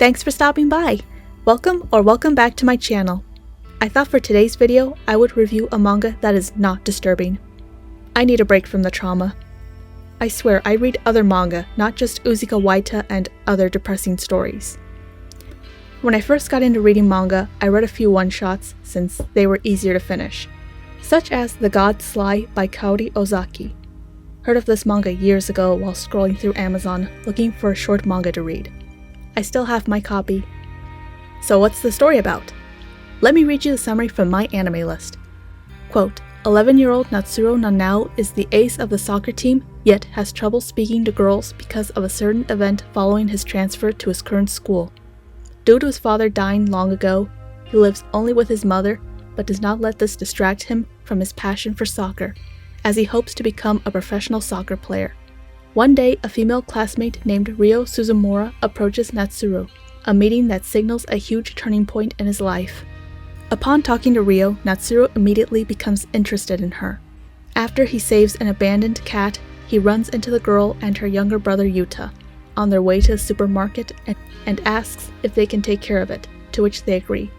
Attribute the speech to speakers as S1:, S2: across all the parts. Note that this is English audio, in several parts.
S1: Thanks for stopping by! Welcome back to my channel. I thought for today's video, I would review a manga that is not disturbing. I need a break from the trauma. I swear I read other manga, not just Uzika Waita and other depressing stories. When I first got into reading manga, I read a few one-shots since they were easier to finish, such as The God's Sly by Kaori Ozaki. Heard of this manga years ago while scrolling through Amazon looking for a short manga to read. I still have my copy. So what's the story about? Let me read you the summary from my anime list. Quote, 11-year-old Natsuru Nanao is the ace of the soccer team, yet has trouble speaking to girls because of a certain event following his transfer to his current school. Due to his father dying long ago, he lives only with his mother, but does not let this distract him from his passion for soccer, as he hopes to become a professional soccer player. One day, a female classmate named Rio Suzumura approaches Natsuru, a meeting that signals a huge turning point in his life. Upon talking to Rio, Natsuru immediately becomes interested in her. After he saves an abandoned cat, he runs into the girl and her younger brother Yuuta, on their way to a supermarket and asks if they can take care of it, to which they agree.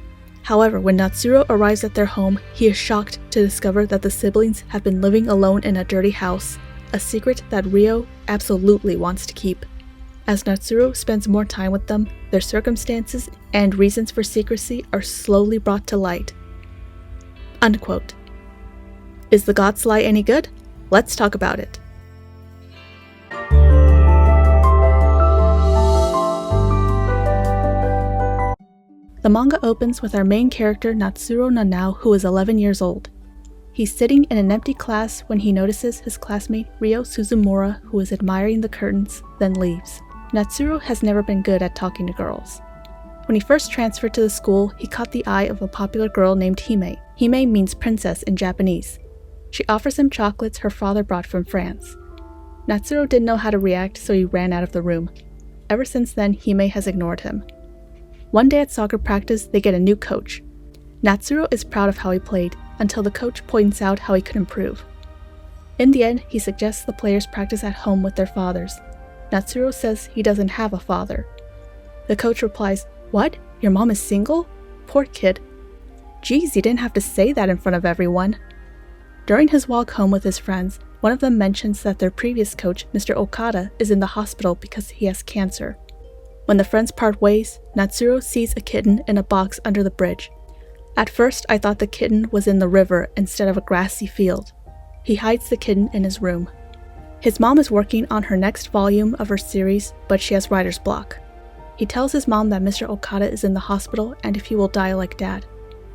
S1: However, when Natsuru arrives at their home, he is shocked to discover that the siblings have been living alone in a dirty house, a secret that Rio absolutely wants to keep. As Natsuru spends more time with them, their circumstances and reasons for secrecy are slowly brought to light. Unquote. Is The God's Sly any good? Let's talk about it. The manga opens with our main character Natsuru Nanao, who is 11 years old. He's sitting in an empty class when he notices his classmate Rio Suzumura, who is admiring the curtains, then leaves. Natsuru has never been good at talking to girls. When he first transferred to the school, he caught the eye of a popular girl named Hime. Hime means princess in Japanese. She offers him chocolates her father brought from France. Natsuru didn't know how to react, so he ran out of the room. Ever since then, Hime has ignored him. One day at soccer practice, they get a new coach. Natsuru is proud of how he played, until the coach points out how he could improve. In the end, he suggests the players practice at home with their fathers. Natsuru says he doesn't have a father. The coach replies, "What? Your mom is single? Poor kid. Geez, you didn't have to say that in front of everyone." During his walk home with his friends, one of them mentions that their previous coach, Mr. Okada, is in the hospital because he has cancer. When the friends part ways, Natsuru sees a kitten in a box under the bridge. At first, I thought the kitten was in the river instead of a grassy field. He hides the kitten in his room. His mom is working on her next volume of her series, but she has writer's block. He tells his mom that Mr. Okada is in the hospital and if he will die like dad.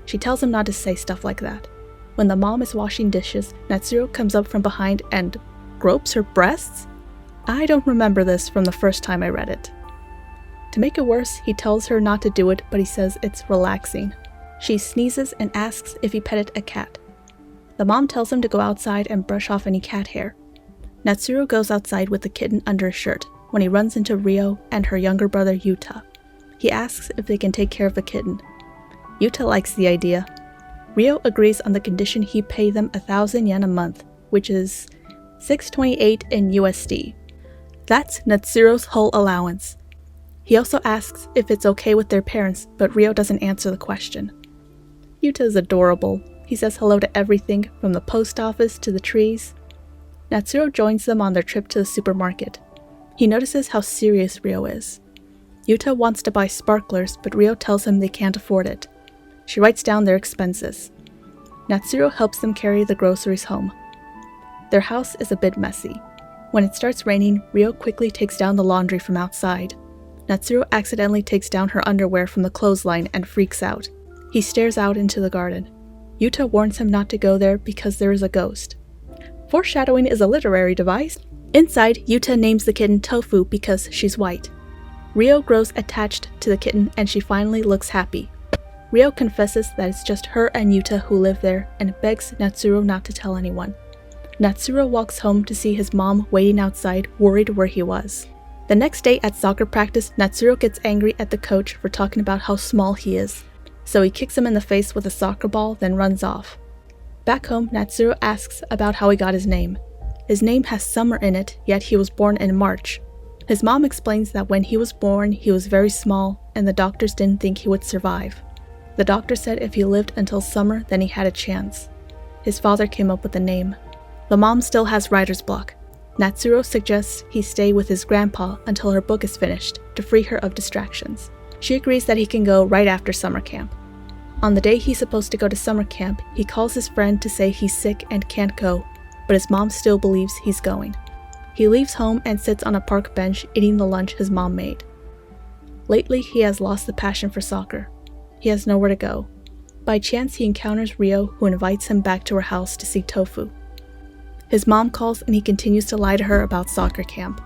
S1: She tells him not to say stuff like that. When the mom is washing dishes, Natsuru comes up from behind and gropes her breasts? I don't remember this from the first time I read it. To make it worse, he tells her not to do it, but he says it's relaxing. She sneezes and asks if he petted a cat. The mom tells him to go outside and brush off any cat hair. Natsuru goes outside with the kitten under his shirt when he runs into Rio and her younger brother Yuuta. He asks if they can take care of the kitten. Yuuta likes the idea. Rio agrees on the condition he pay them 1,000 yen a month, which is $6.28 in USD. That's Natsuru's whole allowance. He also asks if it's okay with their parents, but Rio doesn't answer the question. Yuuta is adorable. He says hello to everything, from the post office to the trees. Natsuru joins them on their trip to the supermarket. He notices how serious Rio is. Yuuta wants to buy sparklers, but Rio tells him they can't afford it. She writes down their expenses. Natsuru helps them carry the groceries home. Their house is a bit messy. When it starts raining, Rio quickly takes down the laundry from outside. Natsuru accidentally takes down her underwear from the clothesline and freaks out. He stares out into the garden. Yuuta warns him not to go there because there is a ghost. Foreshadowing is a literary device. Inside, Yuuta names the kitten Tofu because she's white. Rio grows attached to the kitten and she finally looks happy. Rio confesses that it's just her and Yuuta who live there and begs Natsuru not to tell anyone. Natsuru walks home to see his mom waiting outside, worried where he was. The next day at soccer practice, Natsuru gets angry at the coach for talking about how small he is. So he kicks him in the face with a soccer ball, then runs off. Back home, Natsuru asks about how he got his name. His name has summer in it, yet he was born in March. His mom explains that when he was born, he was very small, and the doctors didn't think he would survive. The doctor said if he lived until summer, then he had a chance. His father came up with the name. The mom still has writer's block. Natsuru suggests he stay with his grandpa until her book is finished to free her of distractions. She agrees that he can go right after summer camp. On the day he's supposed to go to summer camp, he calls his friend to say he's sick and can't go, but his mom still believes he's going. He leaves home and sits on a park bench eating the lunch his mom made. Lately, he has lost the passion for soccer. He has nowhere to go. By chance, he encounters Rio, who invites him back to her house to see tofu. His mom calls and he continues to lie to her about soccer camp.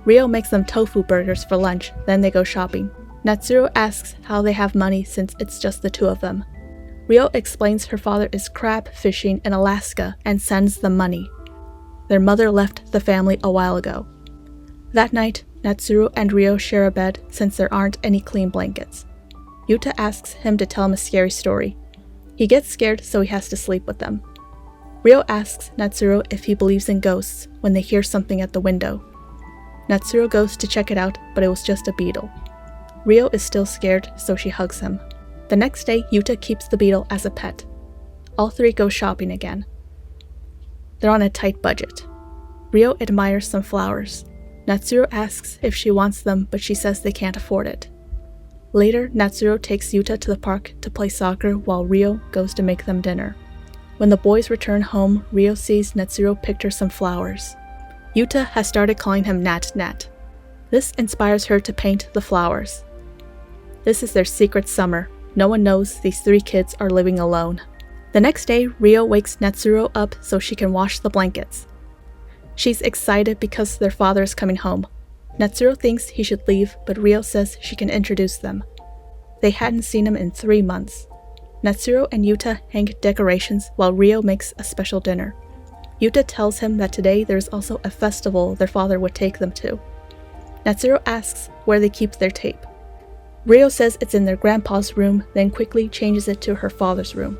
S1: Rio makes them tofu burgers for lunch, then they go shopping. Natsuru asks how they have money since it's just the two of them. Rio explains her father is crab fishing in Alaska and sends them money. Their mother left the family a while ago. That night, Natsuru and Rio share a bed since there aren't any clean blankets. Yuuta asks him to tell him a scary story. He gets scared, so he has to sleep with them. Rio asks Natsuru if he believes in ghosts when they hear something at the window. Natsuru goes to check it out, but it was just a beetle. Rio is still scared, so she hugs him. The next day, Yuuta keeps the beetle as a pet. All three go shopping again. They're on a tight budget. Rio admires some flowers. Natsuru asks if she wants them, but she says they can't afford it. Later, Natsuru takes Yuuta to the park to play soccer while Rio goes to make them dinner. When the boys return home, Rio sees Natsuru picked her some flowers. Yuuta has started calling him Nat. This inspires her to paint the flowers. This is their secret summer. No one knows these three kids are living alone. The next day, Rio wakes Natsuru up so she can wash the blankets. She's excited because their father is coming home. Natsuru thinks he should leave, but Rio says she can introduce them. They hadn't seen him in 3 months. Natsuru and Yuuta hang decorations while Rio makes a special dinner. Yuuta tells him that today there's also a festival their father would take them to. Natsuru asks where they keep their tape. Rio says it's in their grandpa's room, then quickly changes it to her father's room.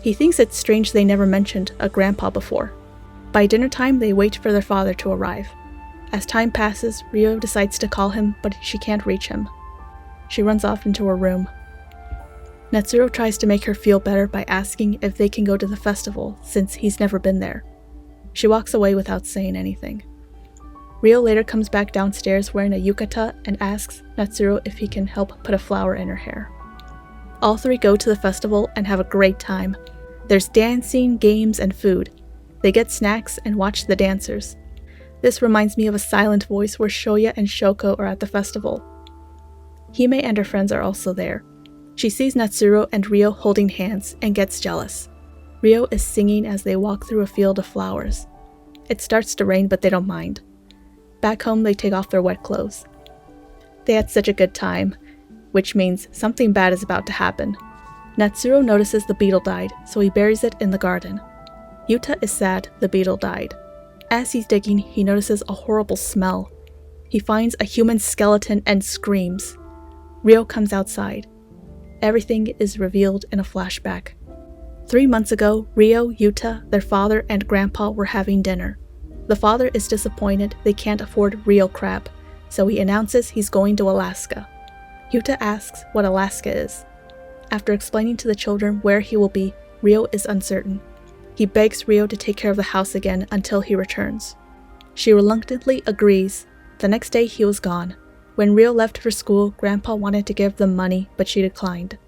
S1: He thinks it's strange they never mentioned a grandpa before. By dinner time, they wait for their father to arrive. As time passes, Rio decides to call him, but she can't reach him. She runs off into her room. Natsuru tries to make her feel better by asking if they can go to the festival, since he's never been there. She walks away without saying anything. Rio later comes back downstairs wearing a yukata and asks Natsuru if he can help put a flower in her hair. All three go to the festival and have a great time. There's dancing, games, and food. They get snacks and watch the dancers. This reminds me of a Silent Voice where Shoya and Shoko are at the festival. Hime and her friends are also there. She sees Natsuru and Rio holding hands and gets jealous. Rio is singing as they walk through a field of flowers. It starts to rain, but they don't mind. Back home, they take off their wet clothes. They had such a good time, which means something bad is about to happen. Natsuru notices the beetle died, so he buries it in the garden. Yuuta is sad the beetle died. As he's digging, he notices a horrible smell. He finds a human skeleton and screams. Rio comes outside. Everything is revealed in a flashback. 3 months ago, Rio, Yuuta, their father, and grandpa were having dinner. The father is disappointed they can't afford real crab, so he announces he's going to Alaska. Yuuta asks what Alaska is. After explaining to the children where he will be, Rio is uncertain. He begs Rio to take care of the house again until he returns. She reluctantly agrees. The next day he was gone. When Rio left for school, Grandpa wanted to give them money, but she declined.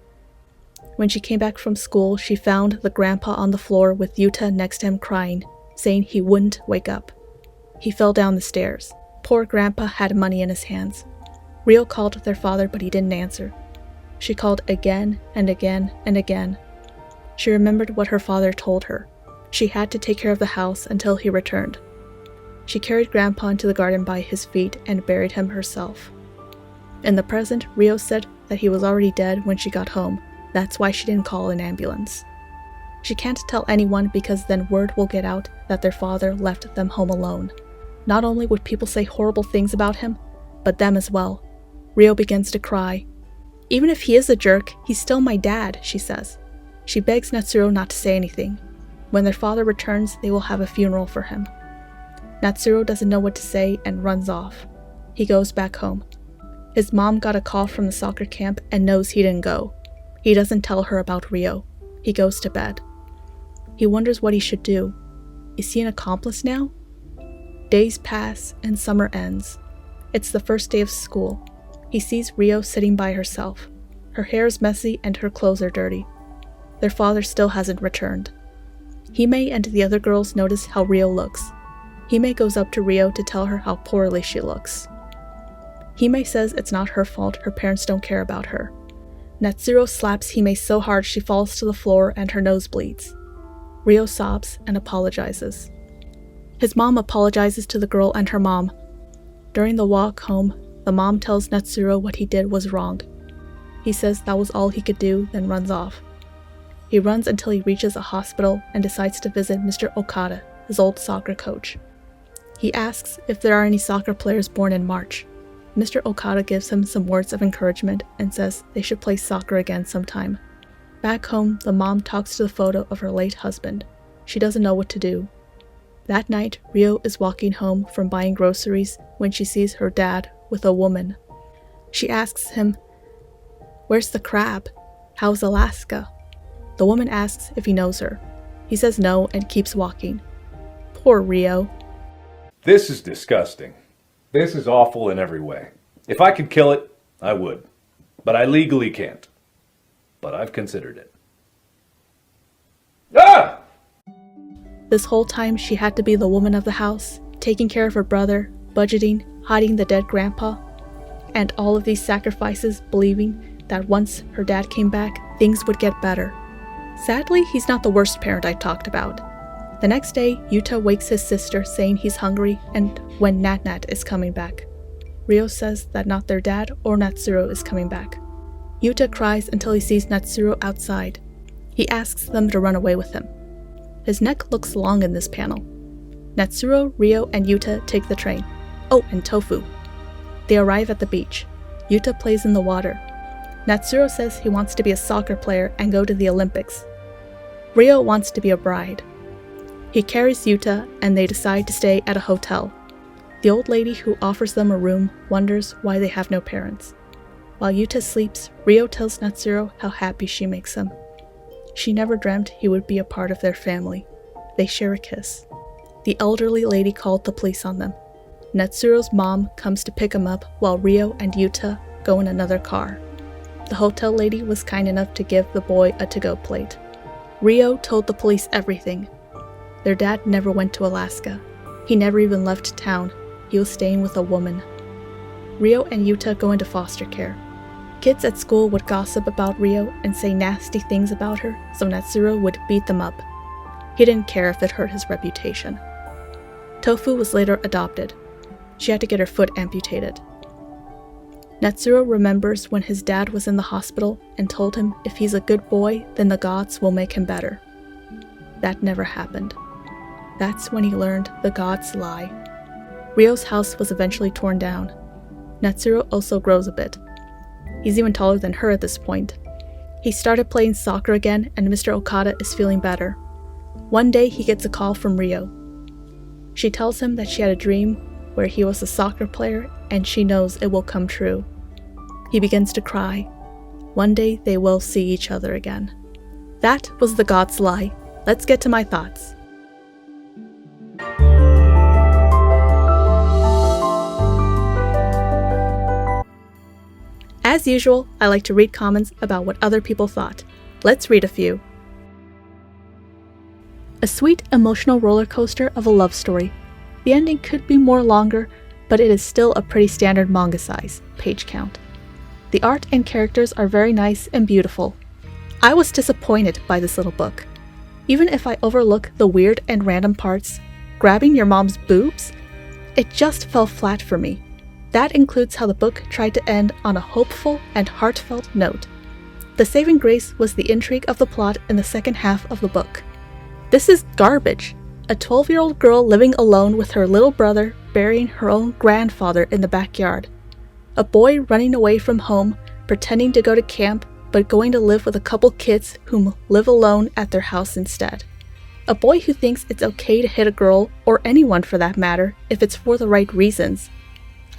S1: When she came back from school, she found the grandpa on the floor with Yuuta next to him crying, saying he wouldn't wake up. He fell down the stairs. Poor Grandpa had money in his hands. Rio called their father, but he didn't answer. She called again and again and again. She remembered what her father told her. She had to take care of the house until he returned. She carried Grandpa into the garden by his feet and buried him herself. In the present, Rio said that he was already dead when she got home. That's why she didn't call an ambulance. She can't tell anyone because then word will get out that their father left them home alone. Not only would people say horrible things about him, but them as well. Rio begins to cry. Even if he is a jerk, he's still my dad, she says. She begs Natsuru not to say anything. When their father returns, they will have a funeral for him. Natsuru doesn't know what to say and runs off. He goes back home. His mom got a call from the soccer camp and knows he didn't go. He doesn't tell her about Rio. He goes to bed. He wonders what he should do. Is he an accomplice now? Days pass and summer ends. It's the first day of school. He sees Rio sitting by herself. Her hair is messy and her clothes are dirty. Their father still hasn't returned. Hime and the other girls notice how Rio looks. Hime goes up to Rio to tell her how poorly she looks. Hime says it's not her fault her parents don't care about her. Natsuru slaps Hime so hard she falls to the floor and her nose bleeds. Rio sobs and apologizes. His mom apologizes to the girl and her mom. During the walk home, the mom tells Natsuru what he did was wrong. He says that was all he could do, then runs off. He runs until he reaches a hospital and decides to visit Mr. Okada, his old soccer coach. He asks if there are any soccer players born in March. Mr. Okada gives him some words of encouragement and says they should play soccer again sometime. Back home, the mom talks to the photo of her late husband. She doesn't know what to do. That night, Rio is walking home from buying groceries when she sees her dad with a woman. She asks him, "Where's the crab? How's Alaska?" The woman asks if he knows her. He says no and keeps walking. Poor Rio.
S2: This is disgusting. This is awful in every way. If I could kill it, I would. But I legally can't. But I've considered it. Ah!
S1: This whole time she had to be the woman of the house, taking care of her brother, budgeting, hiding the dead grandpa, and all of these sacrifices believing that once her dad came back, things would get better. Sadly, he's not the worst parent I talked about. The next day, Yuuta wakes his sister saying he's hungry and when Nat is coming back. Rio says that not their dad or Natsuru is coming back. Yuuta cries until he sees Natsuru outside. He asks them to run away with him. His neck looks long in this panel. Natsuru, Rio, and Yuuta take the train. Oh, and Tofu. They arrive at the beach. Yuuta plays in the water. Natsuru says he wants to be a soccer player and go to the Olympics. Rio wants to be a bride. He carries Yuuta and they decide to stay at a hotel. The old lady who offers them a room wonders why they have no parents. While Yuuta sleeps, Rio tells Natsuru how happy she makes him. She never dreamt he would be a part of their family. They share a kiss. The elderly lady called the police on them. Natsuru's mom comes to pick him up while Rio and Yuuta go in another car. The hotel lady was kind enough to give the boy a to-go plate. Rio told the police everything. Their dad never went to Alaska. He never even left town. He was staying with a woman. Rio and Yuuta go into foster care. Kids at school would gossip about Rio and say nasty things about her, so Natsuru would beat them up. He didn't care if it hurt his reputation. Tofu was later adopted. She had to get her foot amputated. Natsuru remembers when his dad was in the hospital and told him if he's a good boy, then the gods will make him better. That never happened. That's when he learned the gods lie. Rio's house was eventually torn down. Natsuru also grows a bit. He's even taller than her at this point. He started playing soccer again and Mr. Okada is feeling better. One day he gets a call from Rio. She tells him that she had a dream where he was a soccer player and she knows it will come true. He begins to cry. One day they will see each other again. That was the gods lie. Let's get to my thoughts. As usual, I like to read comments about what other people thought. Let's read a few. A sweet, emotional roller coaster of a love story. The ending could be more longer, but it is still a pretty standard manga size, page count. The art and characters are very nice and beautiful. I was disappointed by this little book. Even if I overlook the weird and random parts, grabbing your mom's boobs, it just fell flat for me. That includes how the book tried to end on a hopeful and heartfelt note. The saving grace was the intrigue of the plot in the second half of the book. This is garbage. A 12-year-old girl living alone with her little brother burying her own grandfather in the backyard. A boy running away from home, pretending to go to camp, but going to live with a couple kids whom live alone at their house instead. A boy who thinks it's okay to hit a girl, or anyone for that matter, if it's for the right reasons.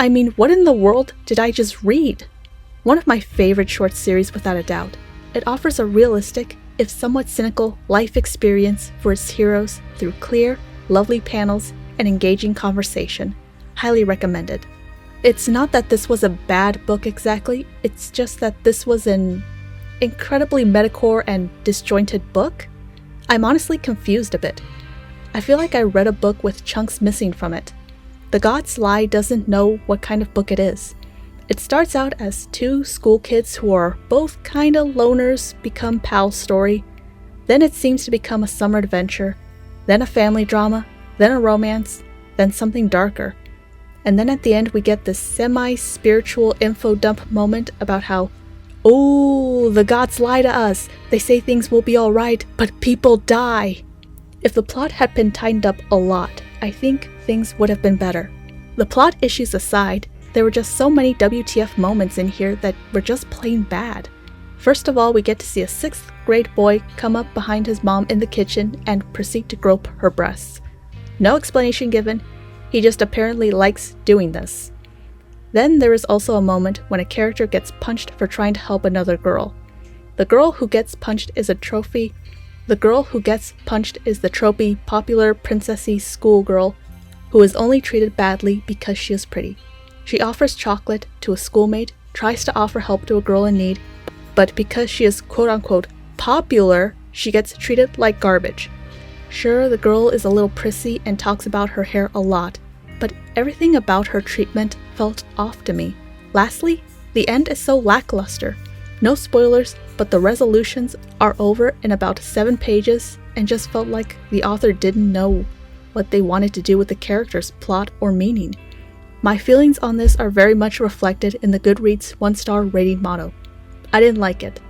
S1: I mean, what in the world did I just read? One of my favorite short series without a doubt. It offers a realistic, if somewhat cynical, life experience for its heroes through clear, lovely panels and engaging conversation. Highly recommended. It's not that this was a bad book exactly, it's just that this was an incredibly metaphor and disjointed book. I'm honestly confused a bit. I feel like I read a book with chunks missing from it. The God's Lie doesn't know what kind of book it is. It starts out as two school kids who are both kinda loners become pals story. Then it seems to become a summer adventure, then a family drama, then a romance, then something darker. And then at the end we get this semi-spiritual info dump moment about how, oh, the gods lie to us. They say things will be alright, but people die. If the plot had been tightened up a lot, I think things would have been better. The plot issues aside, there were just so many WTF moments in here that were just plain bad. First of all, we get to see a 6th grade boy come up behind his mom in the kitchen and proceed to grope her breasts. No explanation given, he just apparently likes doing this. Then there is also a moment when a character gets punched for trying to help another girl. The girl who gets punched is the trophy popular princessy schoolgirl who is only treated badly because she is pretty. She offers chocolate to a schoolmate, tries to offer help to a girl in need, but because she is quote-unquote popular, she gets treated like garbage. Sure, the girl is a little prissy and talks about her hair a lot, but everything about her treatment felt off to me. Lastly, the end is so lackluster. No spoilers, but the resolutions are over in about 7 pages and just felt like the author didn't know what they wanted to do with the characters' plot or meaning. My feelings on this are very much reflected in the Goodreads 1-star rating motto. I didn't like it.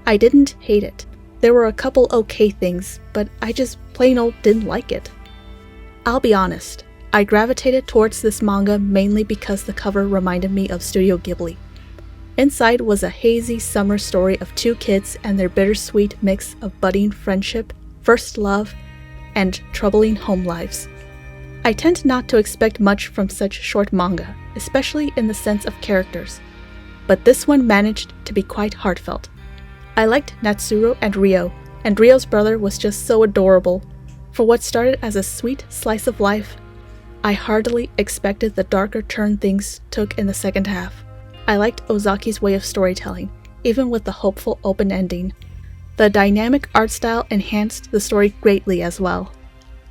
S1: I didn't hate it. There were a couple okay things, but I just plain old didn't like it. I'll be honest, I gravitated towards this manga mainly because the cover reminded me of Studio Ghibli. Inside was a hazy summer story of 2 kids and their bittersweet mix of budding friendship, first love, and troubling home lives. I tend not to expect much from such short manga, especially in the sense of characters, but this one managed to be quite heartfelt. I liked Natsuru and Rio's brother was just so adorable. For what started as a sweet slice of life, I heartily expected the darker turn things took in the second half. I liked Ozaki's way of storytelling, even with the hopeful open ending. The dynamic art style enhanced the story greatly as well.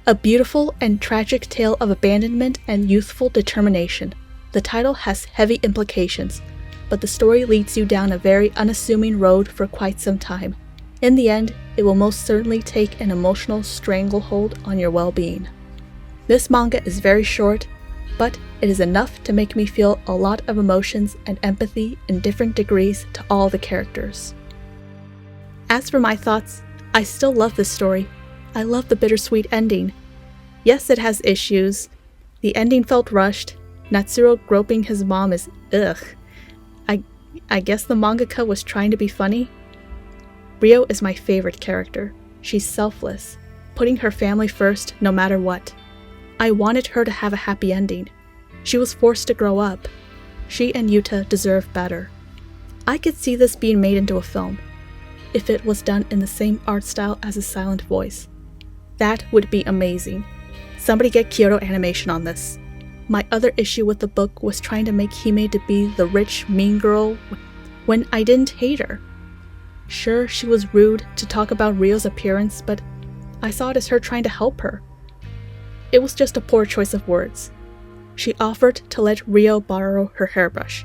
S1: A beautiful and tragic tale of abandonment and youthful determination. The title has heavy implications, but the story leads you down a very unassuming road for quite some time. In the end, it will most certainly take an emotional stranglehold on your well-being. This manga is very short, but it is enough to make me feel a lot of emotions and empathy in different degrees to all the characters. As for my thoughts, I still love this story. I love the bittersweet ending. Yes, it has issues. The ending felt rushed. Natsuro groping his mom is ugh. I guess the mangaka was trying to be funny. Rio is my favorite character. She's selfless, putting her family first no matter what. I wanted her to have a happy ending. She was forced to grow up. She and Yuuta deserve better. I could see this being made into a film, if it was done in the same art style as A Silent Voice. That would be amazing. Somebody get Kyoto Animation on this. My other issue with the book was trying to make Hime to be the rich, mean girl when I didn't hate her. Sure, she was rude to talk about Rio's appearance, but I saw it as her trying to help her. It was just a poor choice of words. She offered to let Rio borrow her hairbrush.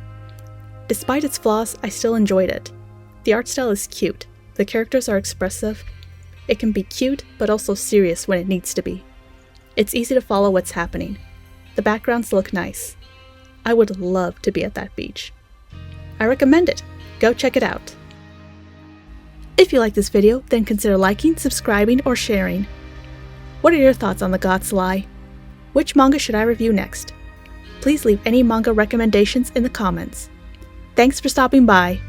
S1: Despite its flaws, I still enjoyed it. The art style is cute. The characters are expressive. It can be cute, but also serious when it needs to be. It's easy to follow what's happening. The backgrounds look nice. I would love to be at that beach. I recommend it. Go check it out. If you like this video, then consider liking, subscribing, or sharing. What are your thoughts on The God's Lie? Which manga should I review next? Please leave any manga recommendations in the comments. Thanks for stopping by.